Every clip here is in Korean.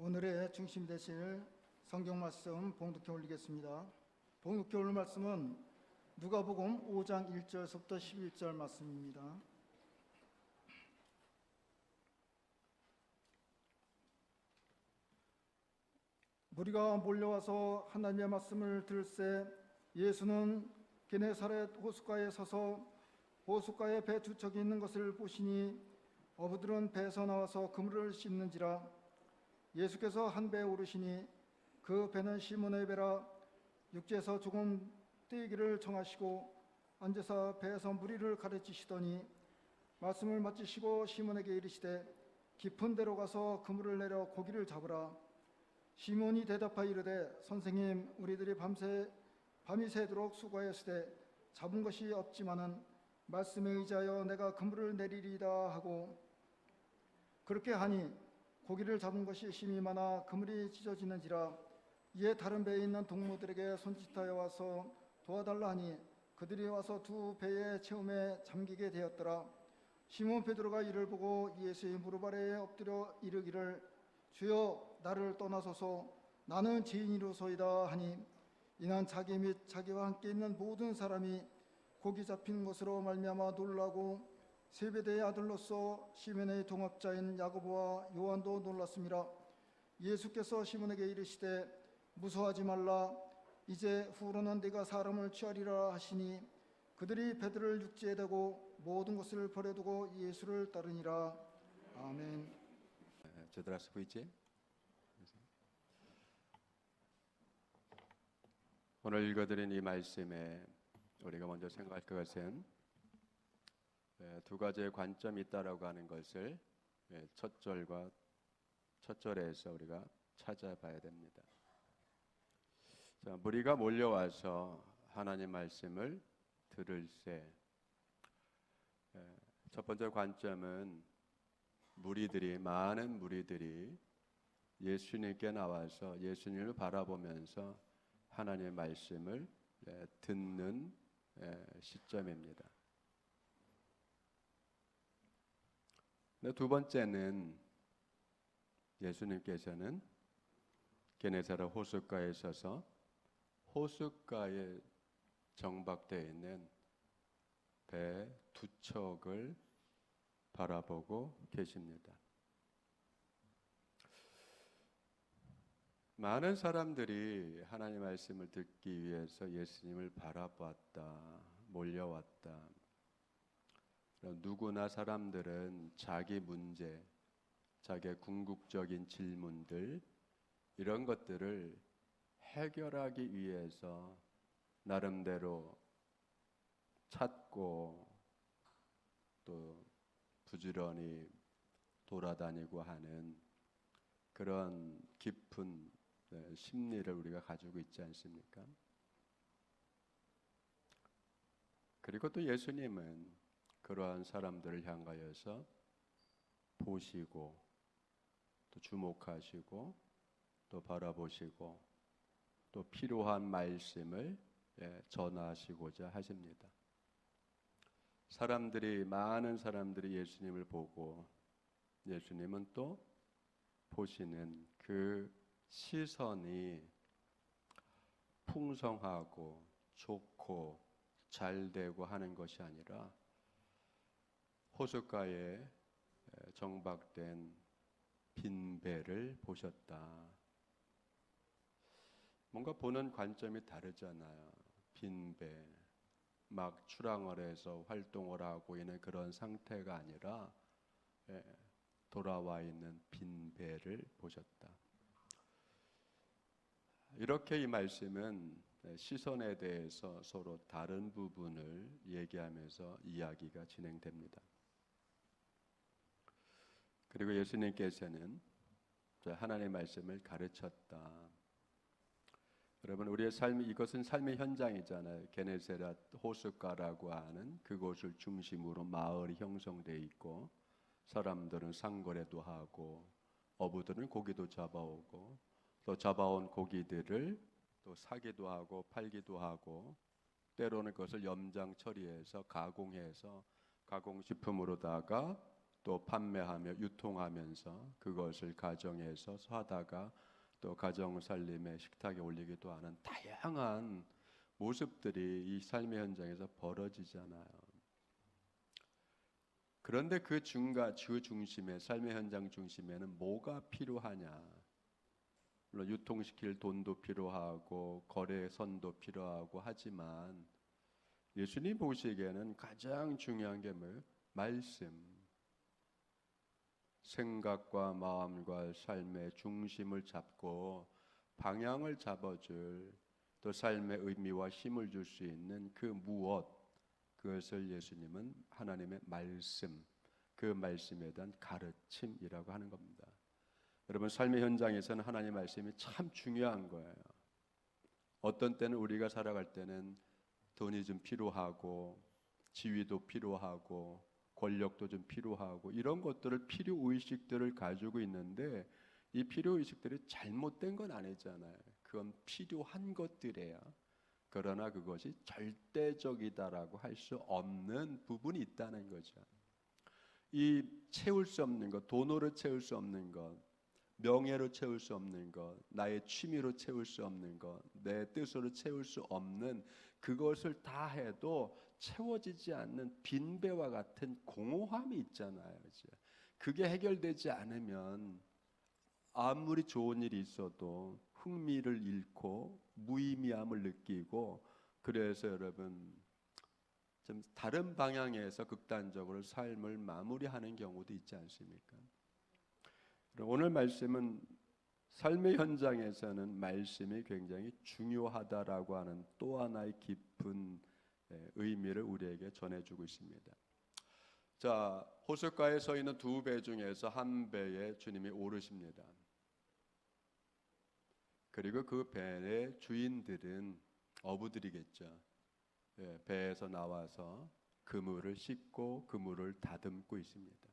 오늘의 중심 되실 성경 말씀 봉독해 올리겠습니다. 봉독해 올 말씀은 누가복음 5장 1절부터 11절 말씀입니다. 무리가 몰려와서 하나님의 말씀을 들을새 예수는 게네사렛 호숫가에 서서 호숫가에 배 두 척이 있는 것을 보시니 어부들은 배에서 나와서 그물을 씻는지라. 예수께서 한 배에 오르시니 그 배는 시몬의 배라. 육지에서 조금 뛰기를 정하시고 앉아서 배에서 무리를 가르치시더니 말씀을 마치시고 시몬에게 이르시되 깊은 데로 가서 그물을 내려 고기를 잡으라. 시몬이 대답하여 이르되 선생님, 우리들이 밤이 새도록 수고하였으되 잡은 것이 없지만은 말씀에 의지하여 내가 그물을 내리리이다 하고, 그렇게 하니 고기를 잡은 것이 심히 많아 그물이 찢어지는지라. 이에 다른 배에 있는 동무들에게 손짓하여 와서 도와달라 하니 그들이 와서 두 배의 채움에 잠기게 되었더라. 시몬 베드로가 이를 보고 예수의 무릎 아래에 엎드려 이르기를 주여, 나를 떠나소서, 나는 죄인이로소이다 하니, 이는 자기 및 자기와 함께 있는 모든 사람이 고기 잡힌 것으로 말미암아 놀라고 세베대의 아들로서 시몬의 동업자인 야고보와 요한도 놀랐습니다. 예수께서 시몬에게 이르시되 무서워하지 말라, 이제 후로는 네가 사람을 취하리라 하시니 그들이 배들을 육지에 대고 모든 것을 버려두고 예수를 따르니라. 아멘. Здравствуйте. 오늘 읽어드린 이 말씀에 우리가 먼저 생각할 것은 두 가지의 관점이 있다라고 하는 것을 첫 절에서 우리가 찾아봐야 됩니다. 자, 무리가 몰려와서 하나님 말씀을 들을새, 첫 번째 관점은 많은 무리들이 예수님께 나와서 예수님을 바라보면서 하나님의 말씀을 듣는 시점입니다. 두 번째는 예수님께서는 게네사렛 호숫가에 서서 호숫가에 정박되어 있는 배 두 척을 바라보고 계십니다. 많은 사람들이 하나님의 말씀을 듣기 위해서 예수님을 바라보았다, 몰려왔다. 누구나 사람들은 자기 문제, 자기의 궁극적인 질문들, 이런 것들을 해결하기 위해서 나름대로 찾고 또 부지런히 돌아다니고 하는 그런 깊은 심리를 우리가 가지고 있지 않습니까? 그리고 또 예수님은 그러한 사람들을 향하여서 보시고 또 주목하시고 또 바라보시고 또 필요한 말씀을 전하시고자 하십니다. 많은 사람들이 예수님을 보고 예수님은 또 보시는 그 시선이 풍성하고 좋고 잘되고 하는 것이 아니라 호숫가에 정박된 빈 배를 보셨다. 뭔가 보는 관점이 다르잖아요. 빈 배, 막 출항을 해서 활동을 하고 있는 그런 상태가 아니라 돌아와 있는 빈 배를 보셨다. 이렇게 이 말씀은 시선에 대해서 서로 다른 부분을 얘기하면서 이야기가 진행됩니다. 그리고 예수님께서는 하나님의 말씀을 가르쳤다. 여러분, 우리의 삶이, 이것은 삶의 현장이잖아요. 게네사렛 호숫가라고 하는 그곳을 중심으로 마을이 형성되어 있고, 사람들은 상거래도 하고 어부들은 고기도 잡아오고 또 잡아온 고기들을 또 사기도 하고 팔기도 하고, 때로는 그것을 염장 처리해서 가공해서 가공식품으로다가 또 판매하며 유통하면서 그것을 가정에서 하다가 또 가정 살림의 식탁에 올리기도 하는 다양한 모습들이 이 삶의 현장에서 벌어지잖아요. 그런데 그 중심에, 삶의 현장 중심에는 뭐가 필요하냐? 물론 유통시킬 돈도 필요하고 거래선도 필요하고 하지만 예수님 보시기에는 가장 중요한 게 뭐예요? 말씀. 생각과 마음과 삶의 중심을 잡고 방향을 잡아줄, 또 삶의 의미와 힘을 줄 수 있는 그 무엇, 그것을 예수님은 하나님의 말씀, 그 말씀에 대한 가르침이라고 하는 겁니다. 여러분, 삶의 현장에서는 하나님의 말씀이 참 중요한 거예요. 어떤 때는 우리가 살아갈 때는 돈이 좀 필요하고 지위도 필요하고 권력도 좀 필요하고 이런 것들을, 필요의식들을 가지고 있는데 이 필요의식들이 잘못된 건 아니잖아요. 그건 필요한 것들이에요. 그러나 그것이 절대적이다라고 할 수 없는 부분이 있다는 거죠. 이 채울 수 없는 것, 돈으로 채울 수 없는 것, 명예로 채울 수 없는 것, 나의 취미로 채울 수 없는 것, 내 뜻으로 채울 수 없는 그것을 다 해도 채워지지 않는 빈배와 같은 공허함이 있잖아요. 이제 그게 해결되지 않으면 아무리 좋은 일이 있어도 흥미를 잃고 무의미함을 느끼고, 그래서 여러분 좀 다른 방향에서 극단적으로 삶을 마무리하는 경우도 있지 않습니까? 오늘 말씀은 삶의 현장에서는 말씀이 굉장히 중요하다라고 하는 또 하나의 깊은 의미를 우리에게 전해주고 있습니다. 자, 호숫가에 서 있는 두 배 중에서 한 배에 주님이 오르십니다. 그리고 그 배의 주인들은 어부들이겠죠. 배에서 나와서 그물을 씻고 그물을 다듬고 있습니다.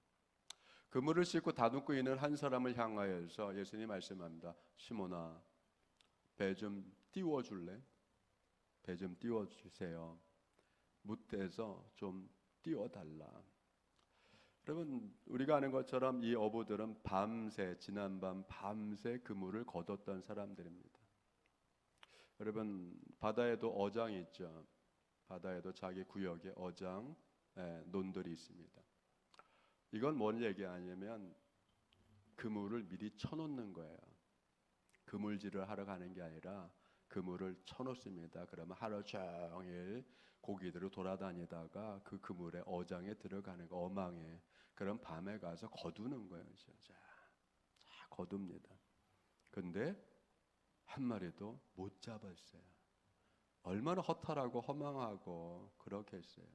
그물을 씻고 다듬고 있는 한 사람을 향하여서 예수님이 말씀합니다. 시몬아, 배 좀 띄워줄래? 배 좀 띄워주세요. 뭇대서 좀 띄워달라. 여러분, 우리가 아는 것처럼 이 어부들은 지난밤 밤새 그물을 거뒀던 사람들입니다. 여러분, 바다에도 어장이 있죠. 바다에도 자기 구역에 어장, 논들이 있습니다. 이건 뭔 얘기하냐면 그물을 미리 쳐놓는 거예요. 그물질을 하러 가는 게 아니라 그물을 쳐놓습니다. 그러면 하루 종일 고기들을 돌아다니다가 그 그물에 어장에 들어가는 거, 어망에. 그럼 밤에 가서 거두는 거예요. 자, 거둡니다. 근데 한 마리도 못 잡았어요. 얼마나 허탈하고 허망하고 그렇겠어요.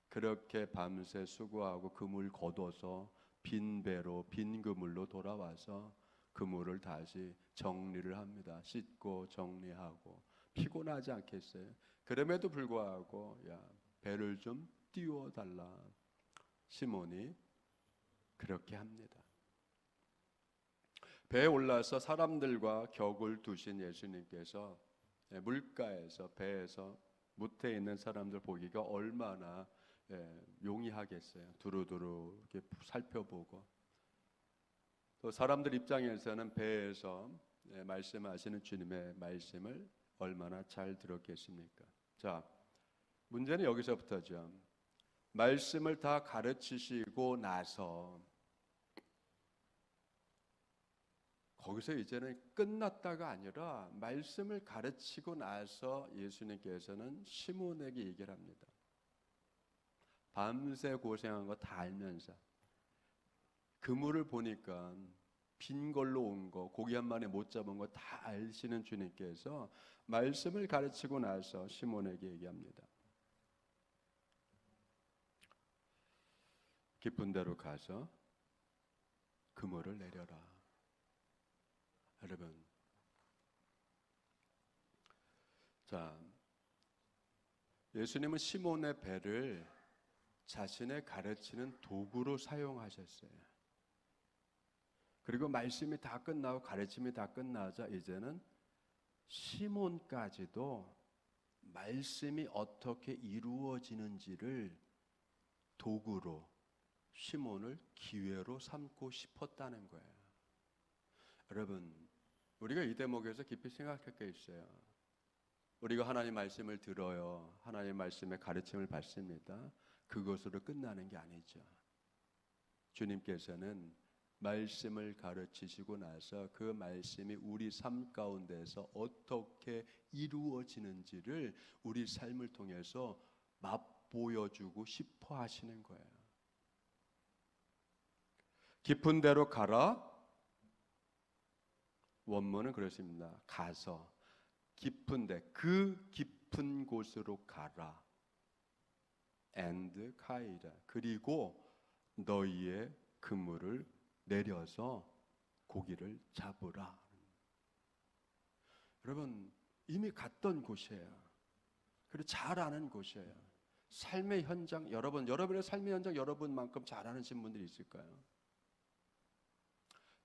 그렇게 밤새 수고하고 그물 거둬서 빈 배로, 빈 그물로 돌아와서 그물을 다시 정리를 합니다. 씻고 정리하고. 피곤하지 않겠어요? 그럼에도 불구하고 야, 배를 좀 띄워달라. 시몬이 그렇게 합니다. 배에 올라서 사람들과 격을 두신 예수님께서 물가에서, 배에서 무태에 있는 사람들 보기가 얼마나 용이하겠어요. 두루두루 이렇게 살펴보고, 또 사람들 입장에서는 배에서 말씀하시는 주님의 말씀을 얼마나 잘 들었겠습니까? 자, 문제는 여기서부터죠. 말씀을 다 가르치시고 나서 거기서 이제는 끝났다가 아니라 말씀을 가르치고 나서 예수님께서는 시몬에게 얘기를 합니다. 밤새 고생한 거 다 알면서 그물을 보니까 빈 걸로 온 거, 고기 한 마리 못 잡은 거 다 아시는 주님께서 말씀을 가르치고 나서 시몬에게 얘기합니다. 깊은 데로 가서 그물을 내려라. 여러분, 자, 예수님은 시몬의 배를 자신의 가르치는 도구로 사용하셨어요. 그리고 말씀이 다 끝나고 가르침이 다 끝나자 이제는 시몬까지도 말씀이 어떻게 이루어지는지를 도구로, 시몬을 기회로 삼고 싶었다는 거예요. 여러분, 우리가 이 대목에서 깊이 생각할 게 있어요. 우리가 하나님 말씀을 들어요. 하나님 말씀의 가르침을 받습니다. 그것으로 끝나는 게 아니죠. 주님께서는 말씀을 가르치시고 나서 그 말씀이 우리 삶 가운데서 어떻게 이루어지는지를 우리 삶을 통해서 맛보여주고 싶어 하시는 거예요. 깊은 데로 가라. 원문은 그렇습니다. 가서 깊은데, 그 깊은 곳으로 가라. and 카이라. 그리고 너희의 그물을 내려서 고기를 잡으라. 여러분, 이미 갔던 곳이에요. 그리고 잘 아는 곳이에요. 삶의 현장, 여러분의 삶의 현장 여러분만큼 잘 아는 분들이 있을까요?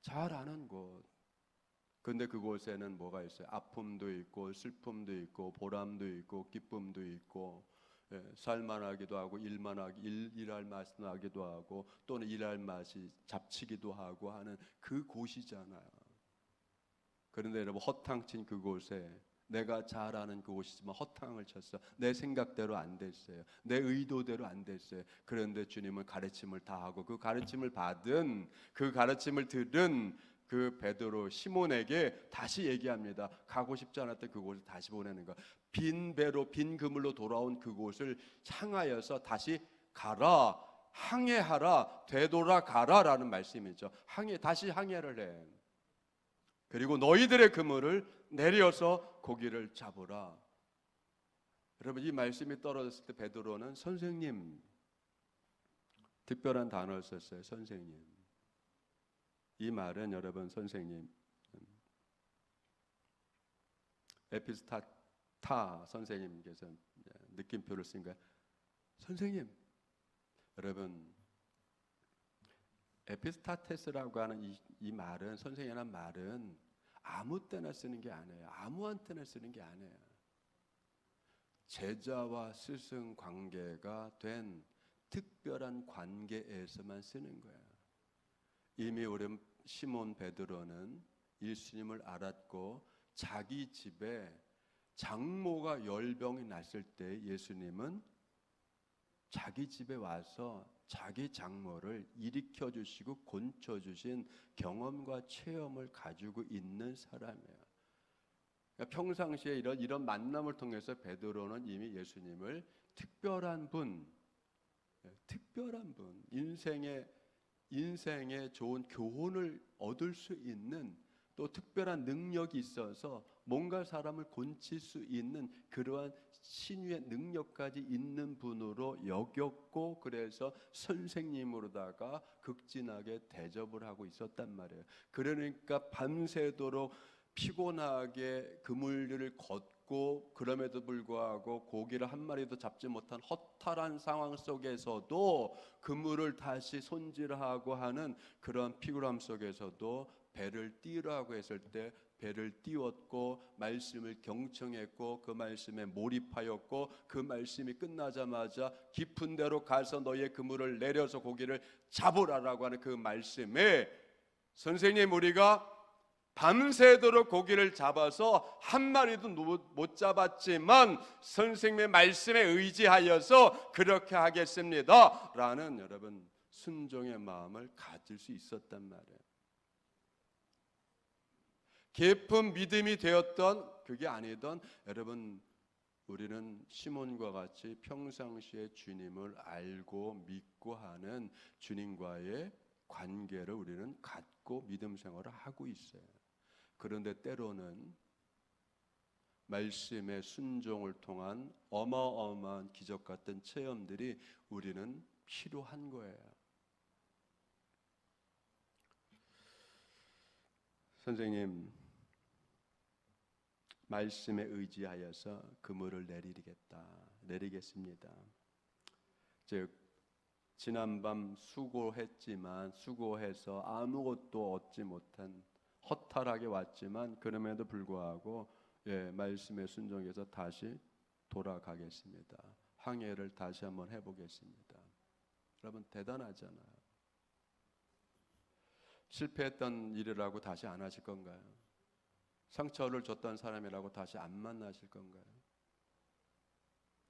잘 아는 곳. 근데 그곳에는 뭐가 있어요? 아픔도 있고 슬픔도 있고 보람도 있고 기쁨도 있고, 살만하기도 하고 일할 맛이 나기도 하고 또는 일할 맛이 잡치기도 하고 하는 그 곳이잖아요. 그런데 여러분, 허탕친 그곳에, 내가 잘 아는 그곳이지만 허탕을 쳤어. 내 생각대로 안 됐어요. 내 의도대로 안 됐어요. 그런데 주님은 가르침을 다 하고 그 가르침을 받은, 그 가르침을 들은 그 베드로 시몬에게 다시 얘기합니다. 가고 싶지 않았던 그곳을 다시 보내는 거. 빈 배로 빈 그물로 돌아온 그곳을 향하여서 다시 가라, 항해하라, 되돌아가라라는 말씀이죠. 다시 항해를 해. 그리고 너희들의 그물을 내려서 고기를 잡으라. 여러분, 이 말씀이 떨어졌을 때 베드로는 선생님, 특별한 단어를 썼어요. 선생님. 이 말은 여러분, 선생님, 에피스타타 선생님께서 느낌표를 쓴 거예요. 선생님. 여러분, 에피스타테스라고 하는 이 말은, 선생이라는 말은 아무 때나 쓰는 게 아니에요. 아무한테나 쓰는 게 아니에요. 제자와 스승 관계가 된 특별한 관계에서만 쓰는 거예요. 이미 우리 시몬 베드로는 예수님을 알았고, 자기 집에 장모가 열병이 났을 때 예수님은 자기 집에 와서 자기 장모를 일으켜 주시고 곤쳐 주신 경험과 체험을 가지고 있는 사람이에요. 그러니까 평상시에 이런 만남을 통해서 베드로는 이미 예수님을 특별한 분, 인생의 좋은 교훈을 얻을 수 있는, 또 특별한 능력이 있어서 뭔가 사람을 곤칠 수 있는 그러한 신유의 능력까지 있는 분으로 여겼고, 그래서 선생님으로다가 극진하게 대접을 하고 있었단 말이에요. 그러니까 밤새도록 피곤하게 그물들을 걷고, 그럼에도 불구하고 고기를 한 마리도 잡지 못한 허탈한 상황 속에서도 그물을 다시 손질하고 하는 그런 피곤함 속에서도 배를 띄우라고 했을 때 배를 띄웠고, 말씀을 경청했고, 그 말씀에 몰입하였고, 그 말씀이 끝나자마자 깊은 데로 가서 너희의 그물을 내려서 고기를 잡으라라고 하는 그 말씀에, 선생님, 우리가 밤새도록 고기를 잡아서 한 마리도 못 잡았지만 선생님의 말씀에 의지하여서 그렇게 하겠습니다 라는, 여러분, 순종의 마음을 가질 수 있었단 말이에요. 깊은 믿음이 되었던 그게 아니던, 여러분, 우리는 시몬과 같이 평상시에 주님을 알고 믿고 하는 주님과의 관계를 우리는 갖고 믿음 생활을 하고 있어요. 그런데 때로는 말씀의 순종을 통한 어마어마한 기적 같은 체험들이 우리는 필요한 거예요. 선생님, 말씀에 의지하여서 그물을 내리겠습니다. 즉, 지난밤 수고해서 아무것도 얻지 못한, 허탈하게 왔지만 그럼에도 불구하고 말씀에 순종해서 다시 돌아가겠습니다. 항해를 다시 한번 해보겠습니다. 여러분, 대단하잖아요. 실패했던 일이라고 다시 안 하실 건가요? 상처를 줬던 사람이라고 다시 안 만나실 건가요?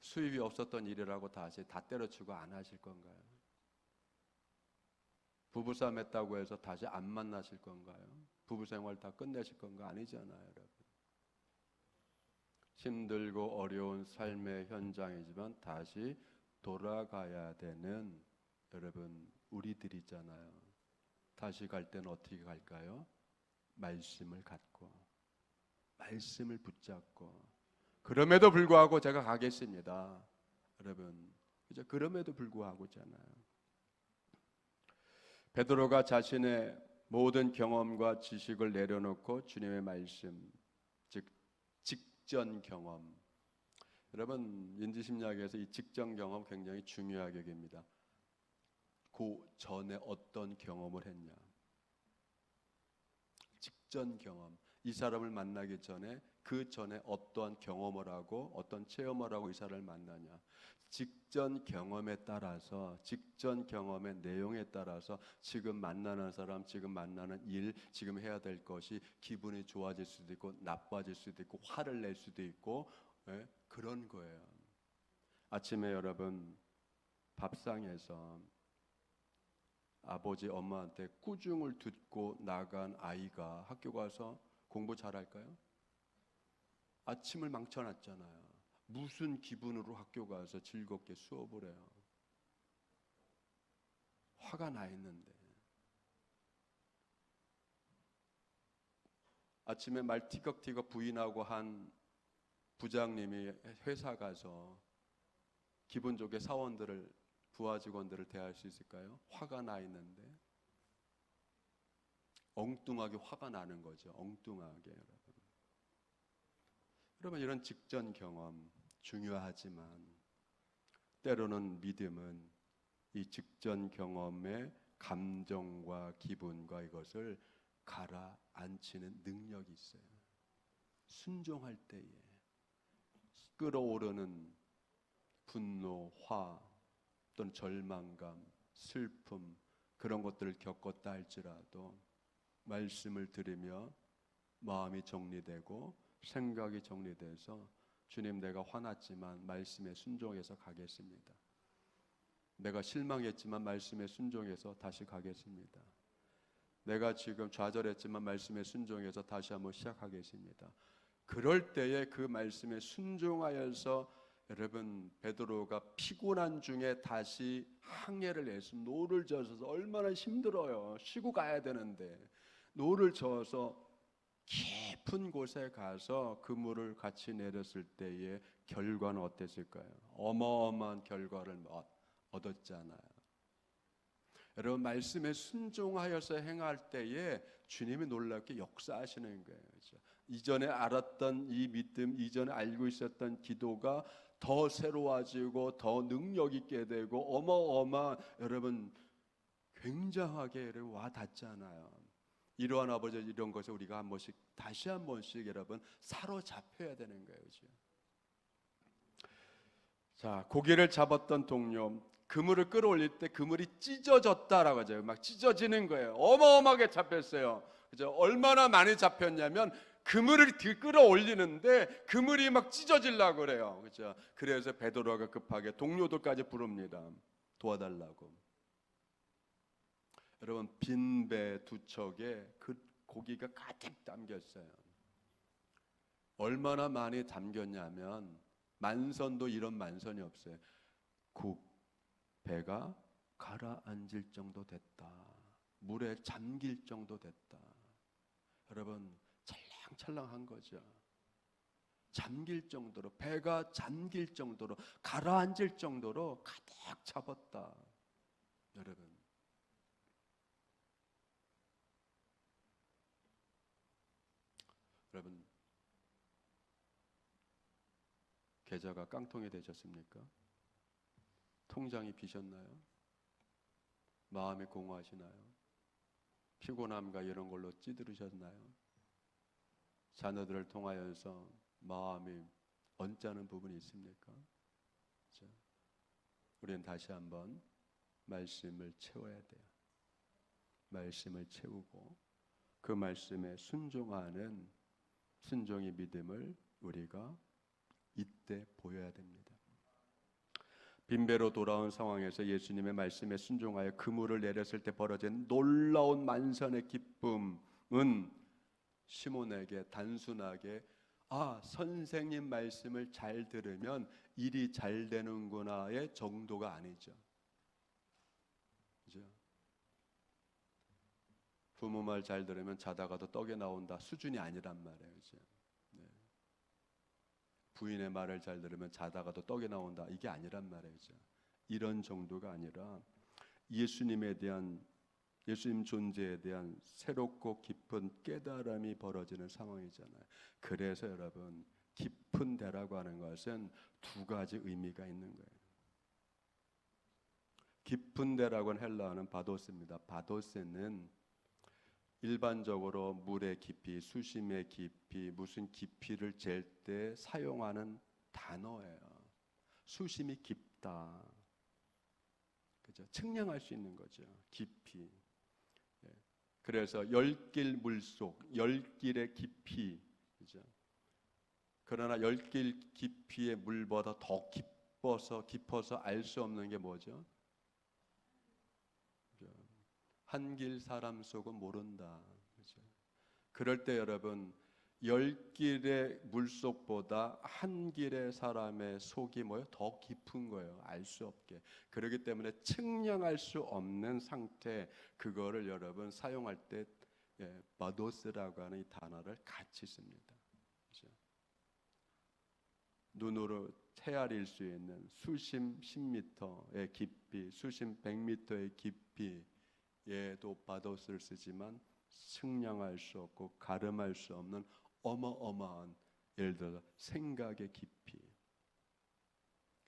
수입이 없었던 일이라고 다시 다 때려치고 안 하실 건가요? 부부싸움 했다고 해서 다시 안 만나실 건가요? 부부생활 다 끝내실 건가? 아니잖아요, 여러분. 힘들고 어려운 삶의 현장이지만 다시 돌아가야 되는 여러분 우리들이잖아요. 다시 갈 때는 어떻게 갈까요? 말씀을 갖고 말씀을 붙잡고 그럼에도 불구하고 제가 가겠습니다. 여러분 그죠? 그럼에도 불구하고잖아요. 베드로가 자신의 모든 경험과 지식을 내려놓고 주님의 말씀, 즉 직전 경험. 여러분 인지심리학에서 이 직전 경험 굉장히 중요하게 여깁니다. 그 전에 어떤 경험을 했냐. 직전 경험. 이 사람을 만나기 전에 그 전에 어떠한 경험을 하고 어떤 체험을 하고 이 사람을 만나냐. 직전 경험에 따라서 직전 경험의 내용에 따라서 지금 만나는 사람, 지금 만나는 일, 지금 해야 될 것이 기분이 좋아질 수도 있고 나빠질 수도 있고 화를 낼 수도 있고 그런 거예요. 아침에 여러분 밥상에서 아버지 엄마한테 꾸중을 듣고 나간 아이가 학교 가서 공부 잘할까요? 아침을 망쳐놨잖아요. 무슨 기분으로 학교 가서 즐겁게 수업을 해요? 화가 나 있는데. 아침에 말 티격태격 부인하고 한 부장님이 회사 가서 기분 좋게 사원들을 부하 직원들을 대할 수 있을까요? 화가 나 있는데 엉뚱하게 화가 나는 거죠. 엉뚱하게 여러분. 여러분 이런 직전 경험 중요하지만 때로는 믿음은 이 직전 경험의 감정과 기분과 이것을 가라앉히는 능력이 있어요. 순종할 때에 끓어오르는 분노, 화 또는 절망감, 슬픔 그런 것들을 겪었다 할지라도 말씀을 들으며 마음이 정리되고 생각이 정리돼서 주님 내가 화났지만 말씀에 순종해서 가겠습니다. 내가 실망했지만 말씀에 순종해서 다시 가겠습니다. 내가 지금 좌절했지만 말씀에 순종해서 다시 한번 시작하겠습니다. 그럴 때에 그 말씀에 순종하여서 여러분 베드로가 피곤한 중에 다시 항해를 해서 노를 저어서 얼마나 힘들어요. 쉬고 가야 되는데 노를 저어서 깊은 곳에 가서 그물을 같이 내렸을 때의 결과는 어땠을까요? 어마어마한 결과를 얻었잖아요. 여러분 말씀에 순종하여서 행할 때에 주님이 놀랍게 역사하시는 거예요. 그렇죠? 이전에 알았던 이 믿음, 이전에 알고 있었던 기도가 더 새로워지고 더 능력 있게 되고 어마어마한 여러분 굉장하게 여러분 와 닿잖아요. 이러한 아버지 이런 것에 우리가 한 번씩 다시 한 번씩 여러분 사로잡혀야 되는 거예요. 그렇죠? 자, 고기를 잡았던 동료 그물을 끌어올릴 때 그물이 찢어졌다라고 하죠. 막 찢어지는 거예요. 어마어마하게 잡혔어요. 그죠? 얼마나 많이 잡혔냐면 그물을 끌어올리는데 그물이 막 찢어지려고 그래요. 그죠? 그래서 베드로가 급하게 동료들까지 부릅니다. 도와달라고. 여러분 빈 배 두 척에 그 고기가 가득 담겼어요. 얼마나 많이 담겼냐면 만선도 이런 만선이 없어요. 배가 가라앉을 정도 됐다. 물에 잠길 정도 됐다. 여러분 찰랑찰랑한 거죠. 잠길 정도로 배가 잠길 정도로 가라앉을 정도로 가득 잡았다. 여러분 계좌가 깡통이 되셨습니까? 통장이 비셨나요? 마음이 공허하시나요? 피곤함과 이런 걸로 찌들으셨나요? 자녀들을 통하여서 마음이 언짢은 부분이 있습니까? 그렇죠? 우리는 다시 한번 말씀을 채워야 돼요. 말씀을 채우고 그 말씀에 순종하는 순종의 믿음을 우리가 이때 보여야 됩니다. 빈배로 돌아온 상황에서 예수님의 말씀에 순종하여 그물을 내렸을 때 벌어진 놀라운 만선의 기쁨은 시몬에게 단순하게 선생님 말씀을 잘 들으면 일이 잘 되는구나의 정도가 아니죠. 그죠? 부모 말 잘 들으면 자다가도 떡이 나온다 수준이 아니란 말이에요. 그죠? 네. 부인의 말을 잘 들으면 자다가도 떡이 나온다 이게 아니란 말이죠. 이런 정도가 아니라 예수님에 대한 예수님 존재에 대한 새롭고 깊은 깨달음이 벌어지는 상황이잖아요. 그래서 여러분 깊은 데라고 하는 것은 두 가지 의미가 있는 거예요. 깊은 데라고는 헬라어는 바도스입니다. 바도스는 일반적으로 물의 깊이, 수심의 깊이, 무슨 깊이를 잴 때 사용하는 단어예요. 수심이 깊다. 그죠? 측량할 수 있는 거죠. 깊이. 그래서 10길 물속, 10길의 깊이, 그죠? 그러나 10길 깊이의 물보다 더 깊어서 알 수 없는 게 뭐죠? 한길 사람 속은 모른다. 그죠? 그럴 때 여러분 10길의 물속보다 한 길의 사람의 속이 뭐예요? 더 깊은 거예요. 알 수 없게. 그렇기 때문에 측량할 수 없는 상태 그거를 여러분 사용할 때 바도스라고 하는 이 단어를 같이 씁니다. 그죠? 눈으로 헤아릴 수 있는 수심 10m의 깊이, 수심 100m의 깊이 얘도 바도스를 쓰지만 측량할 수 없고 가름할 수 없는 어마어마한 예를 들어 생각의 깊이,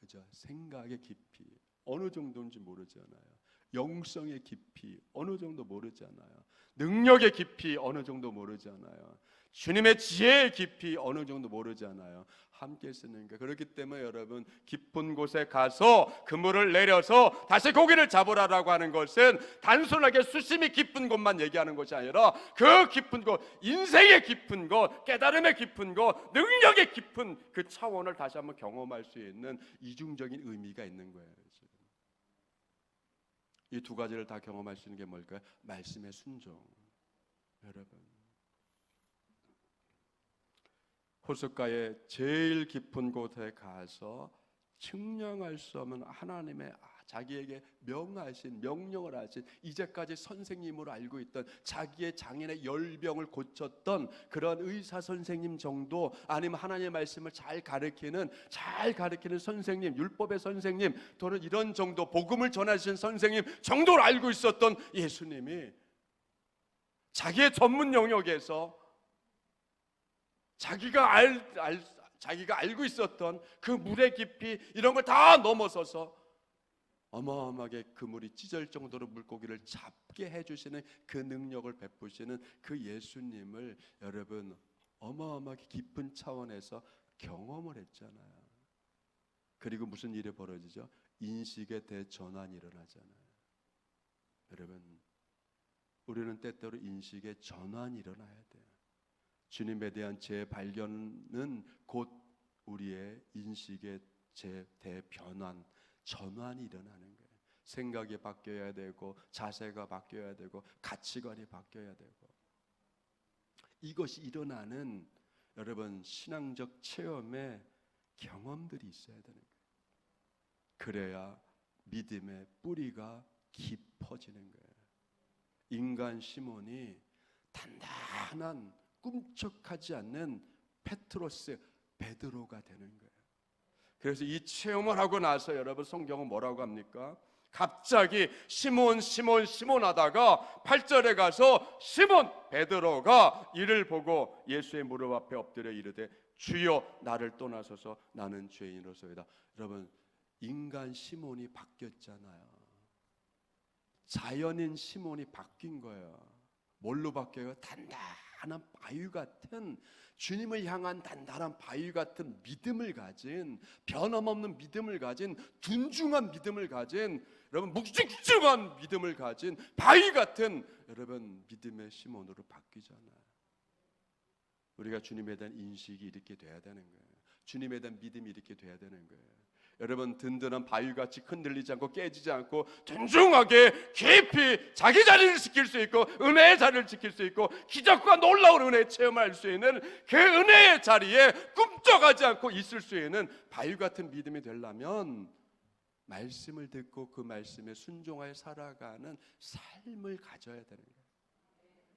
그죠? 생각의 깊이 어느 정도인지 모르잖아요. 영성의 깊이 어느 정도 모르잖아요. 능력의 깊이 어느 정도 모르잖아요. 주님의 지혜의 깊이 어느 정도 모르잖아요. 함께 쓰는 게 그렇기 때문에 여러분 깊은 곳에 가서 그물을 내려서 다시 고기를 잡으라라고 하는 것은 단순하게 수심이 깊은 곳만 얘기하는 것이 아니라 그 깊은 곳, 인생의 깊은 곳, 깨달음의 깊은 곳, 능력의 깊은 그 차원을 다시 한번 경험할 수 있는 이중적인 의미가 있는 거예요. 이 두 가지를 다 경험할 수 있는 게 뭘까요? 말씀의 순종. 여러분 호숫가의 제일 깊은 곳에 가서 측량할 수 없는 하나님의 자기에게 명하신 명령을 하신 이제까지 선생님으로 알고 있던 자기의 장인의 열병을 고쳤던 그런 의사 선생님 정도 아니면 하나님의 말씀을 잘 가르치는 선생님, 율법의 선생님 또는 이런 정도 복음을 전하시는 선생님 정도로 알고 있었던 예수님이 자기의 전문 영역에서 자기가 알고 있었던 그 물의 깊이 이런 걸 다 넘어서서 어마어마하게 그물이 찢을 정도로 물고기를 잡게 해주시는 그 능력을 베푸시는 그 예수님을 여러분 어마어마하게 깊은 차원에서 경험을 했잖아요. 그리고 무슨 일이 벌어지죠? 인식의 대전환이 일어나잖아요. 여러분 우리는 때때로 인식의 전환이 일어나야 돼요. 주님에 대한 재발견은 곧 우리의 인식의 대변환, 전환이 일어나는 거예요. 생각이 바뀌어야 되고 자세가 바뀌어야 되고 가치관이 바뀌어야 되고 이것이 일어나는 여러분 신앙적 체험의 경험들이 있어야 되는 거예요. 그래야 믿음의 뿌리가 깊어지는 거예요. 인간 시몬이 단단한 꿈쩍하지 않는 페트로스 베드로가 되는 거예요. 그래서 이 체험을 하고 나서 여러분 성경은 뭐라고 합니까? 갑자기 시몬 하다가 8절에 가서 시몬 베드로가 이를 보고 예수의 무릎 앞에 엎드려 이르되 주여 나를 떠나소서 나는 죄인으로소이다. 여러분 인간 시몬이 바뀌었잖아요. 자연인 시몬이 바뀐 거예요. 뭘로 바뀌어요? 단단한 바위 같은 주님을 향한 단단한 바위 같은 믿음을 가진 변함없는 믿음을 가진 둔중한 믿음을 가진 여러분 묵직한 믿음을 가진 바위 같은 여러분 믿음의 시몬으로 바뀌잖아요. 우리가 주님에 대한 인식이 이렇게 돼야 되는 거예요. 주님에 대한 믿음이 이렇게 돼야 되는 거예요. 여러분 든든한 바위같이 흔들리지 않고 깨지지 않고 tun중하게 깊이 자기 자리를 지킬 수 있고 은혜의 자리를 지킬 수 있고 기적과 놀라운 은혜에 체험할 수 있는 그 은혜의 자리에 꿈쩍하지 않고 있을 수 있는 바위 같은 믿음이 되려면 말씀을 듣고 그 말씀에 순종하여 살아가는 삶을 가져야 되는 거예요.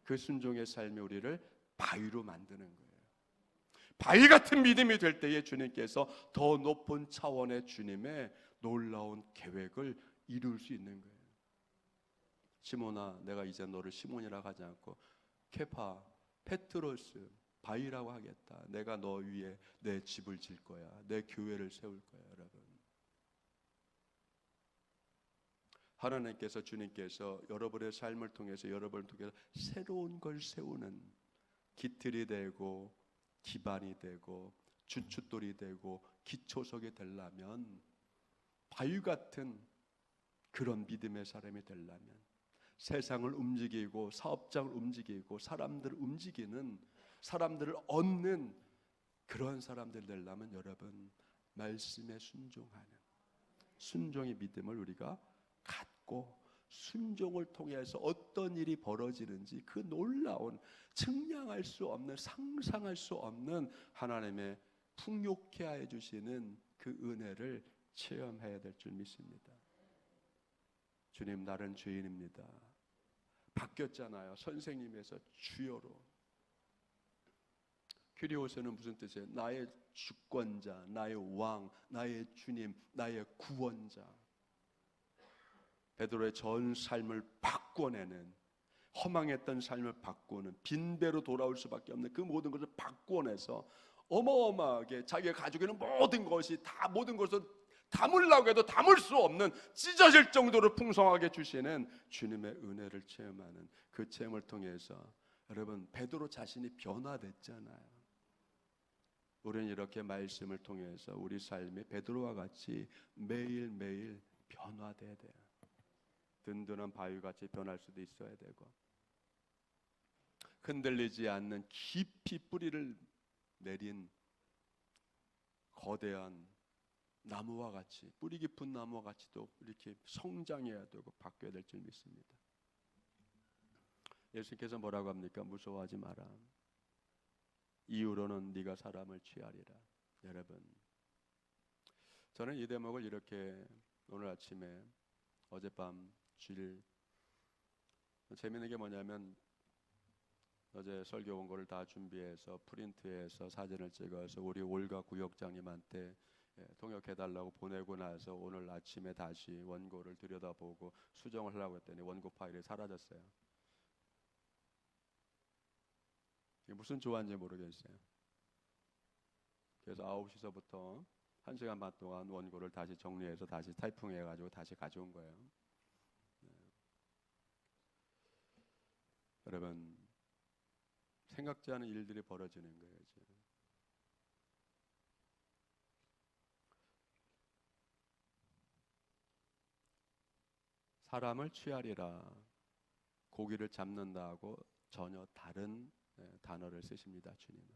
그 순종의 삶이 우리를 바위로 만드는 거예요. 바위 같은 믿음이 될 때에 주님께서 더 높은 차원의 주님의 놀라운 계획을 이룰 수 있는 거예요. 시몬아, 내가 이제 너를 시몬이라고 하지 않고 케파, 페트로스, 바위라고 하겠다. 내가 너 위에 내 집을 질 거야. 내 교회를 세울 거야. 여러분, 하나님께서 주님께서 여러분의 삶을 통해서 여러분을 통해서 새로운 걸 세우는 기틀이 되고 기반이 되고 주춧돌이 되고 기초석이 되려면 바위 같은 그런 믿음의 사람이 되려면 세상을 움직이고 사업장을 움직이고 사람들을 움직이는 사람들을 얻는 그런 사람들 되려면 여러분 말씀에 순종하는 순종의 믿음을 우리가 갖고 순종을 통해서 어떤 일이 벌어지는지 그 놀라운 측량할 수 없는 상상할 수 없는 하나님의 풍요케 하여 주시는 그 은혜를 체험해야 될 줄 믿습니다. 주님, 나는 죄인입니다. 바뀌었잖아요. 선생님에서 주여로. 큐리오스는 무슨 뜻이에요? 나의 주권자, 나의 왕, 나의 주님, 나의 구원자. 베드로의 전 삶을 바꿔내는, 허망했던 삶을 바꾸는, 빈배로 돌아올 수밖에 없는 그 모든 것을 바꿔내서 어마어마하게 자기가 가지고 있는 모든 것이 다 모든 것을 담으려고 해도 담을 수 없는 찢어질 정도로 풍성하게 주시는 주님의 은혜를 체험하는 그 체험을 통해서 여러분 베드로 자신이 변화됐잖아요. 우리는 이렇게 말씀을 통해서 우리 삶이 베드로와 같이 매일매일 변화돼야 돼요. 든든한 바위같이 변할 수도 있어야 되고 흔들리지 않는 깊이 뿌리를 내린 거대한 나무와 같이 뿌리 깊은 나무와 같이도 이렇게 성장해야 되고 바뀌어야 될 줄 믿습니다. 예수님께서 뭐라고 합니까? 무서워하지 마라. 이후로는 네가 사람을 취하리라. 여러분, 저는 이 대목을 이렇게 오늘 아침에 어젯밤 주일 재미있는 게 뭐냐면 어제 설교 원고를 다 준비해서 프린트해서 사진을 찍어서 우리 올가 구역장님한테 통역해달라고 보내고 나서 오늘 아침에 다시 원고를 들여다보고 수정을 하려고 했더니 원고 파일이 사라졌어요. 이게 무슨 조화인지 모르겠어요. 그래서 9시서부터 1시간 반 동안 원고를 다시 정리해서 다시 타이핑해가지고 다시 가져온 거예요. 여러분, 생각지 않은 일들이 벌어지는 거예요. 지금. 사람을 취하리라. 고기를 잡는다고 전혀 다른 단어를 쓰십니다. 주님은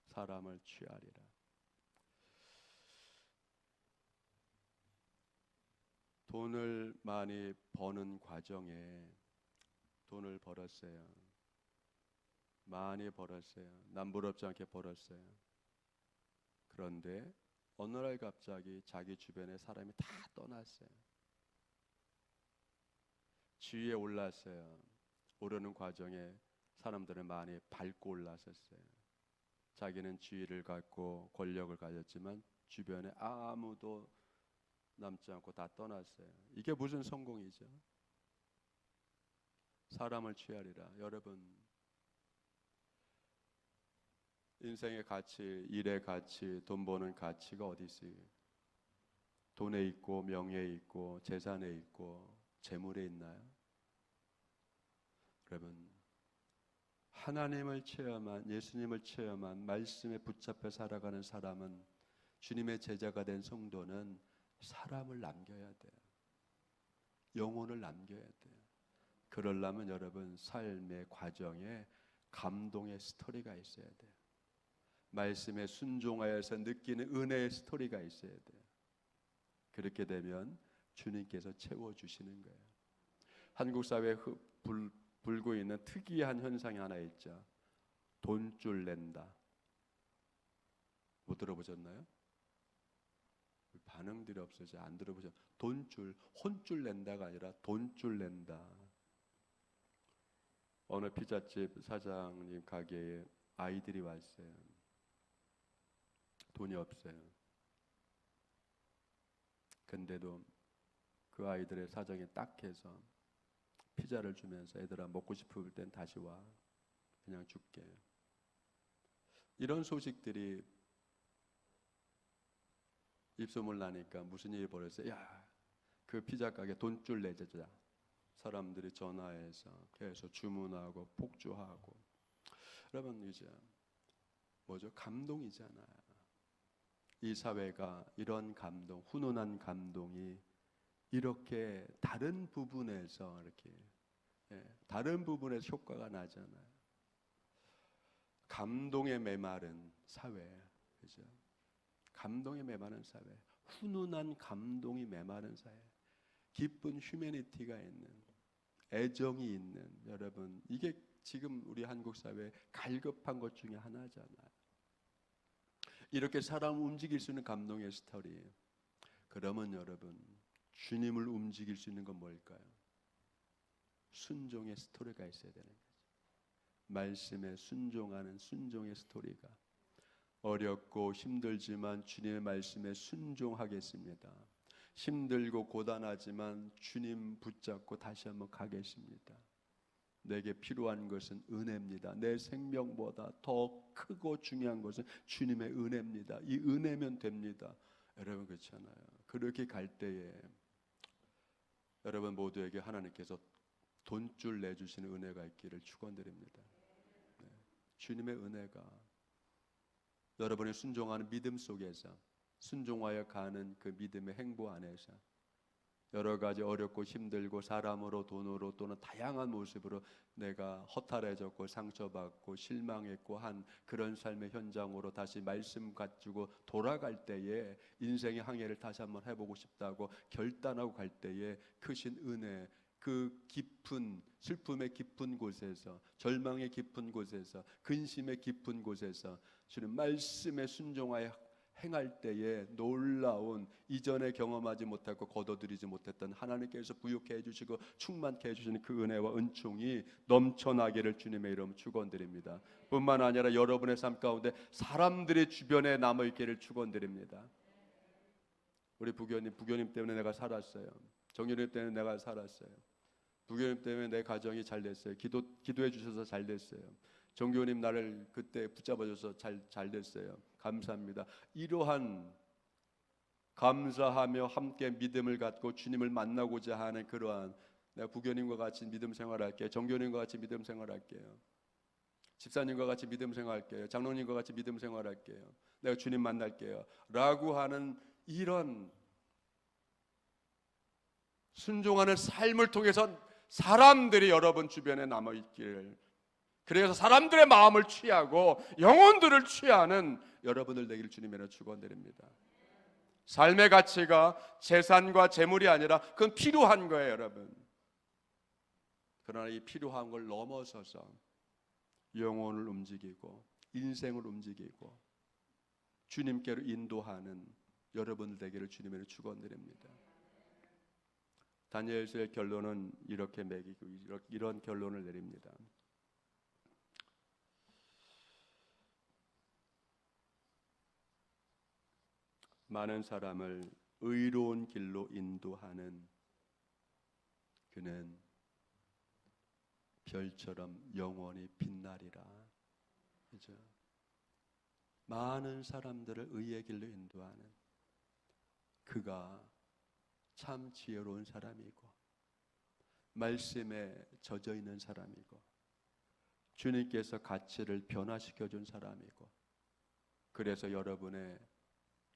사람을 취하리라. 돈을 많이 버는 과정에 돈을 벌었어요. 많이 벌었어요. 남부럽지 않게 벌었어요. 그런데 어느 날 갑자기 자기 주변에 사람이 다 떠났어요. 지위에 올랐어요. 오르는 과정에 사람들은 많이 밟고 올랐었어요. 자기는 지위를 갖고 권력을 가졌지만 주변에 아무도 남지 않고 다 떠났어요. 이게 무슨 성공이죠? 사람을 취하리라. 여러분, 인생의 가치, 일의 가치, 돈 버는 가치가 어디 있어요? 돈에 있고 명예에 있고 재산에 있고 재물에 있나요? 여러분, 하나님을 체험한, 예수님을 체험한 말씀에 붙잡혀 살아가는 사람은, 주님의 제자가 된 성도는 사람을 남겨야 돼요. 영혼을 남겨야 돼요. 그러려면 여러분 삶의 과정에 감동의 스토리가 있어야 돼요. 말씀에 순종하여서 느끼는 은혜의 스토리가 있어야 돼요. 그렇게 되면 주님께서 채워주시는 거예요. 한국 사회에 불고 있는 특이한 현상이 하나 있죠. 돈줄 낸다. 못 들어보셨나요? 반응들이 없어서 안 들어보셨나요? 돈줄, 혼줄 낸다가 아니라 돈줄 낸다. 어느 피자집 사장님 가게에 아이들이 왔어요. 돈이 없어요. 근데도 그 아이들의 사정이 딱해서 피자를 주면서 애들아 먹고 싶을 땐 다시 와. 그냥 줄게. 이런 소식들이 입소문 나니까 무슨 일이 벌어졌어요? 야, 그 피자 가게 돈줄 내자. 사람들이 전화해서 계속 주문하고 폭주하고. 여러분 이제 뭐죠? 감동이잖아요. 이 사회가 이런 감동, 훈훈한 감동이 이렇게 다른 부분에서 이렇게 다른 부분에서 효과가 나잖아요. 감동에 메마른 사회, 그죠? 감동에 메마른 사회, 훈훈한 감동이 메마른 사회, 기쁜 휴머니티가 있는, 애정이 있는 여러분, 이게 지금 우리 한국 사회에 갈급한 것 중에 하나잖아요. 이렇게 사람을 움직일 수 있는 감동의 스토리. 그러면 여러분, 주님을 움직일 수 있는 건 뭘까요? 순종의 스토리가 있어야 되는 거죠. 말씀에 순종하는 순종의 스토리가. 어렵고 힘들지만 주님의 말씀에 순종하겠습니다. 힘들고 고단하지만 주님 붙잡고 다시 한번 가겠습니다. 내게 필요한 것은 은혜입니다. 내 생명보다 더 크고 중요한 것은 주님의 은혜입니다. 이 은혜면 됩니다. 여러분 그렇잖아요. 그렇게 갈 때에 여러분 모두에게 하나님께서 돈줄 내주시는 은혜가 있기를 축원드립니다. 네. 주님의 은혜가 여러분의 순종하는 믿음 속에서 순종하여 가는 그 믿음의 행보 안에서 여러 가지 어렵고 힘들고 사람으로 돈으로 또는 다양한 모습으로 내가 허탈해졌고 상처받고 실망했고 한 그런 삶의 현장으로 다시 말씀 가지고 돌아갈 때에 인생의 항해를 다시 한번 해보고 싶다고 결단하고 갈 때에 크신 은혜, 그 깊은 슬픔의 깊은 곳에서 절망의 깊은 곳에서 근심의 깊은 곳에서 주님 말씀에 순종하여 행할 때에 놀라운 이전에 경험하지 못하고 거둬들이지 못했던 하나님께서 부유케 해주시고 충만케 해주시는 그 은혜와 은총이 넘쳐나기를 주님의 이름 축원드립니다. 뿐만 아니라 여러분의 삶 가운데 사람들이 주변에 남아있기를 축원드립니다. 우리 부교님 때문에 내가 살았어요. 정유님 때문에 내가 살았어요. 부교님 때문에 내 가정이 잘 됐어요. 기도해 주셔서 잘 됐어요. 정교님 나를 그때 붙잡아줘서 잘 됐어요. 감사합니다. 이러한 감사하며 함께 믿음을 갖고 주님을 만나고자 하는 그러한 내가 부교님과 같이 믿음 생활할게요. 정교님과 같이 믿음 생활할게요. 집사님과 같이 믿음 생활할게요. 장로님과 같이 믿음 생활할게요. 내가 주님 만날게요. 라고 하는 이런 순종하는 삶을 통해서 사람들이 여러분 주변에 남아있기를, 그래서 사람들의 마음을 취하고 영혼들을 취하는 여러분들 되기를 주님으로 축원드립니다. 삶의 가치가 재산과 재물이 아니라 그건 필요한 거예요, 여러분. 그러나 이 필요한 걸 넘어서서 영혼을 움직이고 인생을 움직이고 주님께로 인도하는 여러분들 되기를 주님으로 축원드립니다. 다니엘서의 결론은 이렇게 매기고 이런 결론을 내립니다. 많은 사람을 의로운 길로 인도하는 그는 별처럼 영원히 빛나리라. 그죠? 많은 사람들을 의의 길로 인도하는 그가 참 지혜로운 사람이고 말씀에 젖어 있는 사람이고 주님께서 가치를 변화시켜 준 사람이고, 그래서 여러분의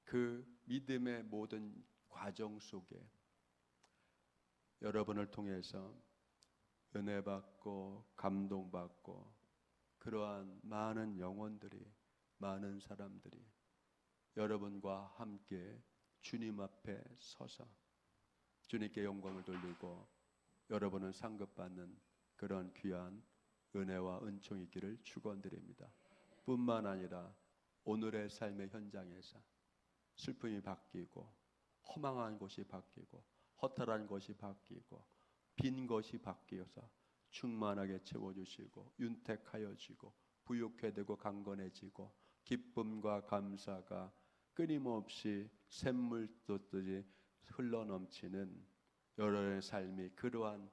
그 믿음의 모든 과정 속에 여러분을 통해서 은혜 받고 감동받고 그러한 많은 영혼들이, 많은 사람들이 여러분과 함께 주님 앞에 서서 주님께 영광을 돌리고 여러분을 상급받는 그런 귀한 은혜와 은총이 있기를 축원드립니다. 뿐만 아니라 오늘의 삶의 현장에서 슬픔이 바뀌고 허망한 것이 바뀌고 허탈한 것이 바뀌고 빈 것이 바뀌어서 충만하게 채워주시고 윤택하여지고 부유케 되고 강건해지고 기쁨과 감사가 끊임없이 샘물 돋듯이 흘러넘치는 여러분의 삶이 그러한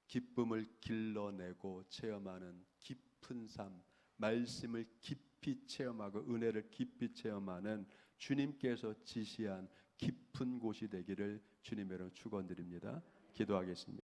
기쁨을 길러내고 체험하는 깊은 삶, 말씀을 깊이 체험하고 은혜를 깊이 체험하는 주님께서 지시한 깊은 곳이 되기를 주님의 이름으로 축원드립니다. 기도하겠습니다.